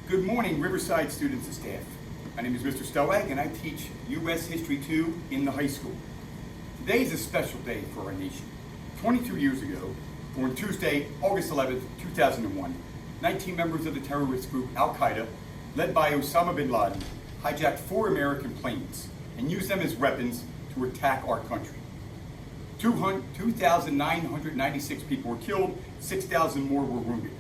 Good morning, Riverside students and staff. My name is Mr. Stellwag, and I teach U.S. History 2 in the high school. Today is a special day for our nation. 22 years ago, on Tuesday, August 11th, 2001, 19 members of the terrorist group Al-Qaeda, led by Osama bin Laden, hijacked 4 American planes and used them as weapons to attack our country. 2,996 people were killed, 6,000 more were wounded.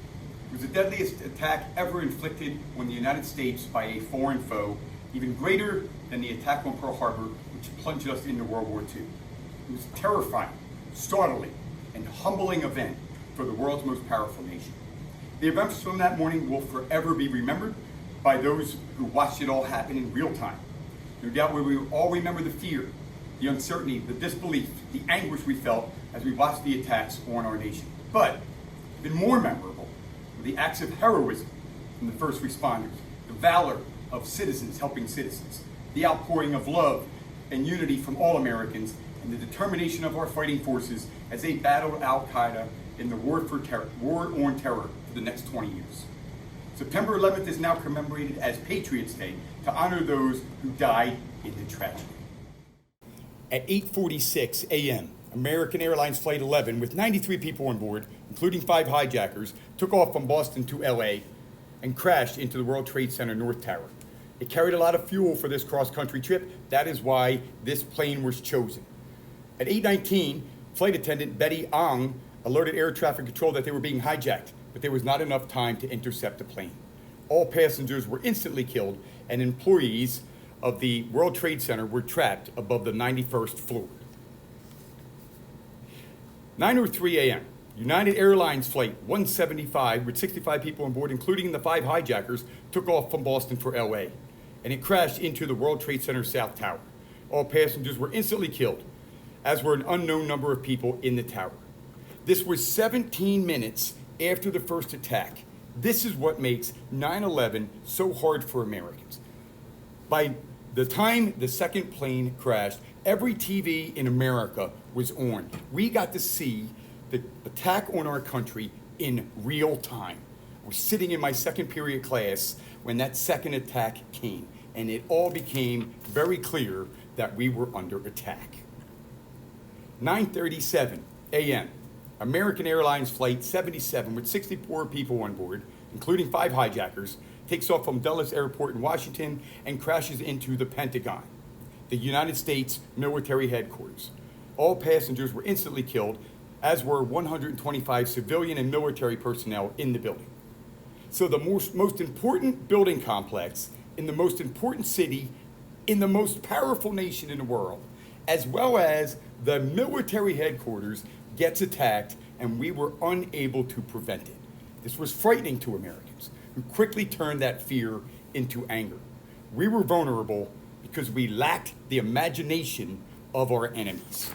It was the deadliest attack ever inflicted on the United States by a foreign foe, even greater than the attack on Pearl Harbor, which plunged us into World War II. It was a terrifying, startling, and humbling event for the world's most powerful nation. The events from that morning will forever be remembered by those who watched it all happen in real time. No doubt we will all remember the fear, the uncertainty, the disbelief, the anguish we felt as we watched the attacks on our nation. But even more memorable, the acts of heroism from the first responders, the valor of citizens helping citizens, the outpouring of love and unity from all Americans, and the determination of our fighting forces as they battled Al-Qaeda in the war on terror for the next 20 years. September 11th is now commemorated as Patriots' Day to honor those who died in the tragedy. At 8:46 a.m., American Airlines Flight 11, with 93 people on board, including 5 hijackers, took off from Boston to LA and crashed into the World Trade Center North Tower. It carried a lot of fuel for this cross-country trip. That is why this plane was chosen. At 8:19, flight attendant Betty Ong alerted air traffic control that they were being hijacked, but there was not enough time to intercept the plane. All passengers were instantly killed, and employees of the World Trade Center were trapped above the 91st floor. 9:03 a.m., United Airlines Flight 175, with 65 people on board, including the 5 hijackers, took off from Boston for LA, and it crashed into the World Trade Center South Tower. All passengers were instantly killed, as were an unknown number of people in the tower. This was 17 minutes after the first attack. This is what makes 9/11 so hard for Americans. By the time the second plane crashed, every TV in America was on. We got to see the attack on our country in real time. I was sitting in my second period class when that second attack came, and it all became very clear that we were under attack. 9:37 a.m., American Airlines Flight 77, with 64 people on board, including 5 hijackers, takes off from Dulles Airport in Washington and crashes into the Pentagon, the United States military headquarters. All passengers were instantly killed, as were 125 civilian and military personnel in the building. So the most important building complex in the most important city in the most powerful nation in the world, as well as the military headquarters, gets attacked, and we were unable to prevent it. This was frightening to Americans, who quickly turned that fear into anger. We were vulnerable because we lacked the imagination of our enemies.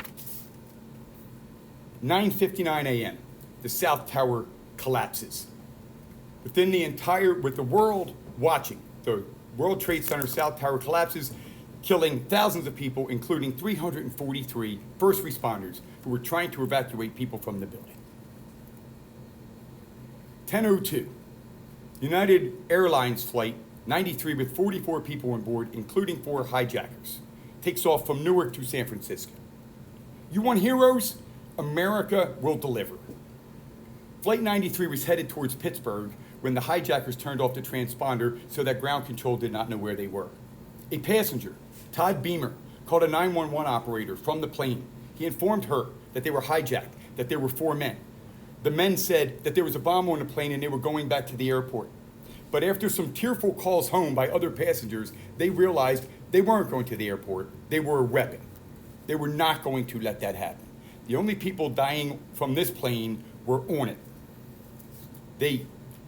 9:59 a.m., the South Tower collapses. With the world watching, the World Trade Center South Tower collapses, killing thousands of people, including 343 first responders who were trying to evacuate people from the building. 10:02, United Airlines Flight 93, with 44 people on board, including 4 hijackers, takes off from Newark to San Francisco. You want heroes? America will deliver. Flight 93 was headed towards Pittsburgh when the hijackers turned off the transponder so that ground control did not know where they were. A passenger, Todd Beamer, called a 911 operator from the plane. He informed her that they were hijacked, that there were 4 men. The men said that there was a bomb on the plane and they were going back to the airport. But after some tearful calls home by other passengers, they realized they weren't going to the airport. They were a weapon. They were not going to let that happen. The only people dying from this plane were on it. They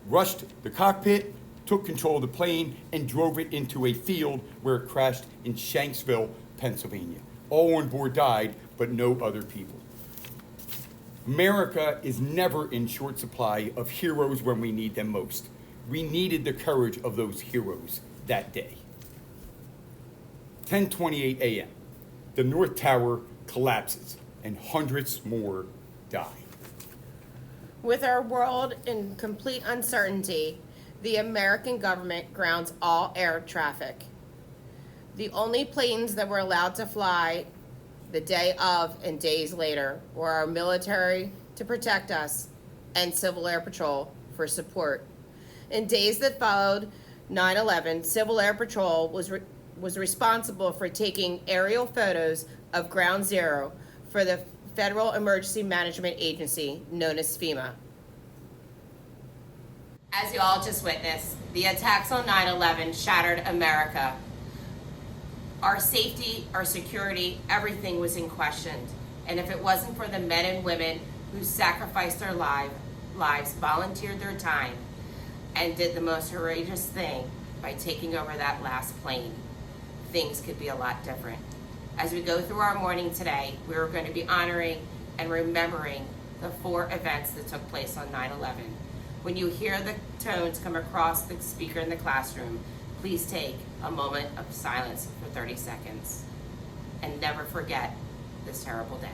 rushed the cockpit, took control of the plane, and drove it into a field where it crashed in Shanksville, Pennsylvania. All on board died, but no other people. America is never in short supply of heroes when we need them most. We needed the courage of those heroes that day. 10:28 a.m., the North Tower collapses and hundreds more die. With our world in complete uncertainty, The American government grounds all air traffic. The only planes that were allowed to fly the day of and days later were our military to protect us and Civil Air Patrol for support. In days that followed 9/11, Civil Air Patrol was responsible for taking aerial photos of Ground Zero for the Federal Emergency Management Agency, known as FEMA. As you all just witnessed, the attacks on 9/11 shattered America. Our safety, our security, everything was in question. And if it wasn't for the men and women who sacrificed their lives, volunteered their time, and did the most courageous thing by taking over that last plane, things could be a lot different. As we go through our morning today, we're going to be honoring and remembering the 4 events that took place on 9/11. When you hear the tones come across the speaker in the classroom, please take a moment of silence for 30 seconds and never forget this terrible day.